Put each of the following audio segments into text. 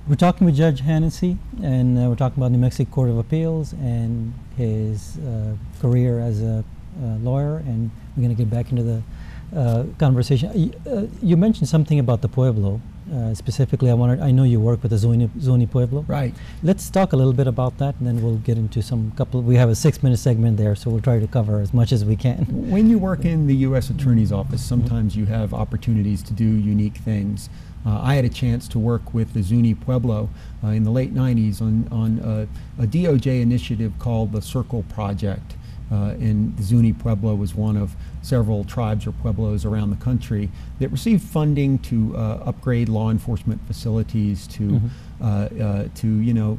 We're talking with Judge Hanisee, and we're talking about New Mexico Court of Appeals and his career as a lawyer, and we're going to get back into the conversation. You mentioned something about the Pueblo. Specifically, I know you work with the Zuni Pueblo. Right. Let's talk a little bit about that, and then we'll get into we have a 6-minute segment there, so we'll try to cover as much as we can. When you work in the U.S. Attorney's Office, sometimes you have opportunities to do unique things. I had a chance to work with the Zuni Pueblo in the late 90s on a DOJ initiative called the Circle Project. And the Zuni Pueblo was one of several tribes or pueblos around the country that received funding to upgrade law enforcement facilities, to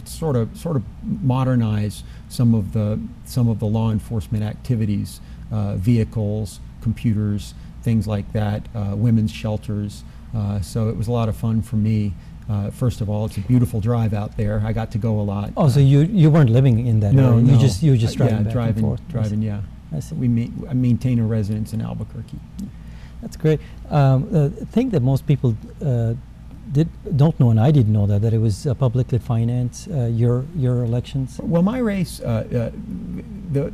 sort of modernize some of the law enforcement activities, vehicles, computers, things like that, women's shelters. So it was a lot of fun for me. First of all, it's a beautiful drive out there. I got to go a lot. Oh, so you weren't living in that area? No. You were just driving back driving, and forth. driving, yeah. I see. I maintain a residence in Albuquerque. That's great. The thing that most people don't know, and I didn't know that it was publicly financed, your elections? Well, my race, the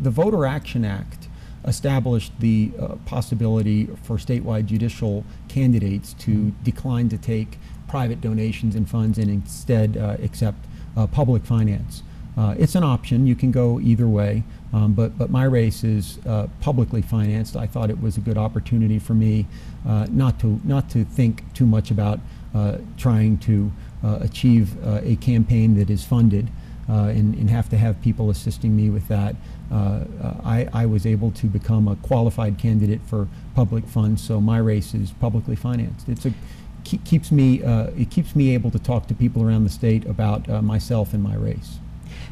Voter Action Act established the possibility for statewide judicial candidates to decline to take private donations and funds and instead accept public finance. It's an option. You can go either way, but my race is publicly financed. I thought it was a good opportunity for me not to think too much about trying to achieve a campaign that is funded and have to have people assisting me with that. I was able to become a qualified candidate for public funds, so my race is publicly financed. It keeps me able to talk to people around the state about myself and my race.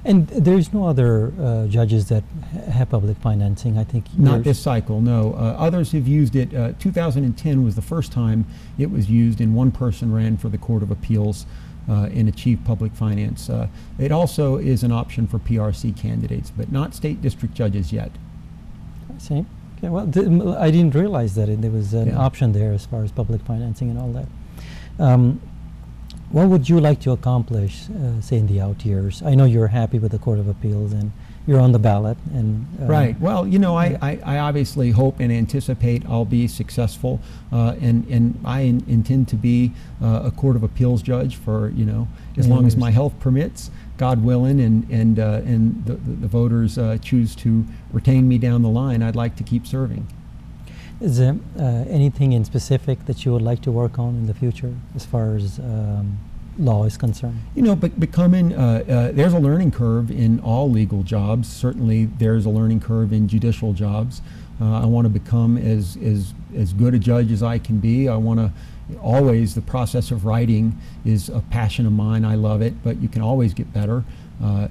And there's no other judges that have public financing, I think. Not this cycle, no. Others have used it. 2010 was the first time it was used, and one person ran for the Court of Appeals and achieved public finance. It also is an option for PRC candidates, but not state district judges yet. I see. Okay, well, I didn't realize that there was an option there as far as public financing and all that. What would you like to accomplish, say, in the out years? I know you're happy with the Court of Appeals and you're on the ballot. And right. Well, I obviously hope and anticipate I'll be successful, and I intend to be a Court of Appeals judge for as long as my health permits, God willing, and the voters choose to retain me down the line. I'd like to keep serving. Is there anything in specific that you would like to work on in the future as far as law is concerned? But becoming, there's a learning curve in all legal jobs. Certainly there's a learning curve in judicial jobs. I want to become as good a judge as I can be. I want to always, the process of writing is a passion of mine. I love it, but you can always get better. I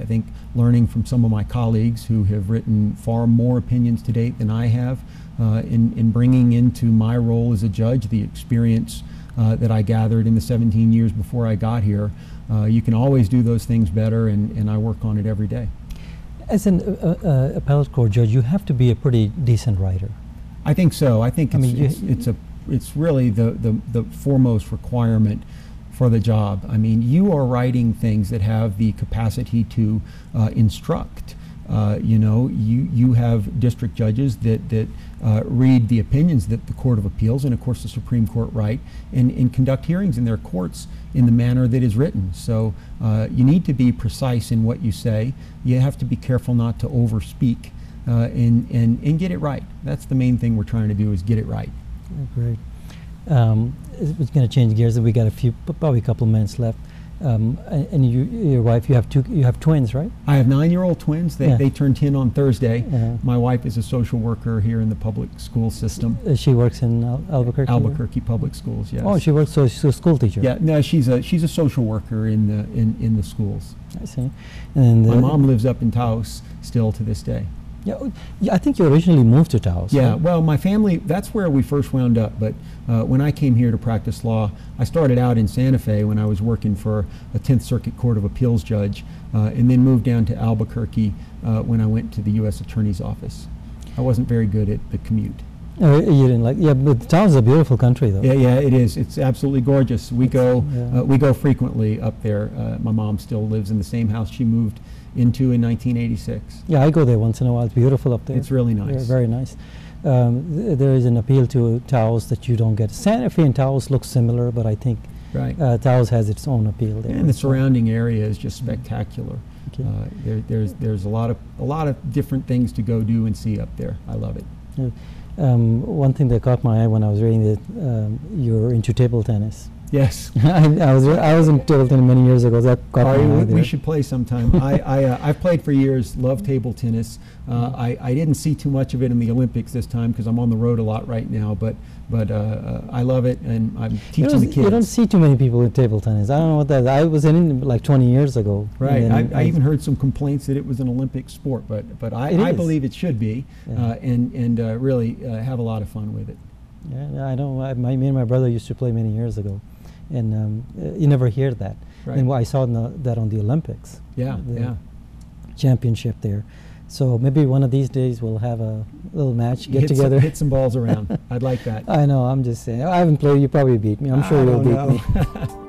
think learning from some of my colleagues who have written far more opinions to date than I have, in bringing into my role as a judge the experience that I gathered in the 17 years before I got here. You can always do those things better, and I work on it every day. As an appellate court judge, you have to be a pretty decent writer. I think so. I think it's really the foremost requirement for the job. I mean, you are writing things that have the capacity to instruct. You have district judges that read the opinions that the Court of Appeals and of course the Supreme Court write and conduct hearings in their courts in the manner that is written. So you need to be precise in what you say. You have to be careful not to overspeak and get it right. That's the main thing we're trying to do, is get it right. Great. It's going to change gears, and we got probably a couple of minutes left. And your wife, you have twins, right? I have 9-year-old twins. They turn 10 on Thursday. My wife is a social worker here in the public school system. She works in Albuquerque? Albuquerque Public Schools, yes. Oh, she works, so she's a school teacher. Yeah, no, she's a social worker in the schools. I see. And my mom lives up in Taos still to this day. Yeah, I think you originally moved to Taos. Yeah, right? well, my family, that's where we first wound up, but when I came here to practice law, I started out in Santa Fe when I was working for a 10th Circuit Court of Appeals judge, and then moved down to Albuquerque when I went to the U.S. Attorney's Office. I wasn't very good at the commute. You didn't like? Yeah, but Taos is a beautiful country, though. Yeah, yeah, it is. It's absolutely gorgeous. We go Yeah. frequently up there. My mom still lives in the same house she moved into in 1986. Yeah, I go there once in a while. It's beautiful up there. It's really nice. Very nice. There is an appeal to Taos that you don't get. Santa Fe and Taos look similar, but I think Right. Taos has its own appeal there. And the surrounding area is just spectacular. Okay. There's a lot of different things to go do and see up there. I love it. Yeah. One thing that caught my eye when I was reading that you're into table tennis. Yes. I was in table tennis many years ago. That caught my eye We there. should play sometime. I've played for years. Love table tennis. I didn't see too much of it in the Olympics this time because I'm on the road a lot right now. But I love it, and I'm teaching the kids. You don't see too many people in table tennis. I don't know what that is. I was in like 20 years ago. Right. And I even heard some complaints that it was an Olympic sport, but I believe it should be, and really have a lot of fun with it. Yeah, I know. Me and my brother used to play many years ago, and you never hear that. Right. And I saw that on the Olympics. Yeah, the championship there. So maybe one of these days we'll have a little match, get together. Hit some balls around. I'd like that. I know. I'm just saying. I haven't played. You probably beat me. I'm sure you'll beat me.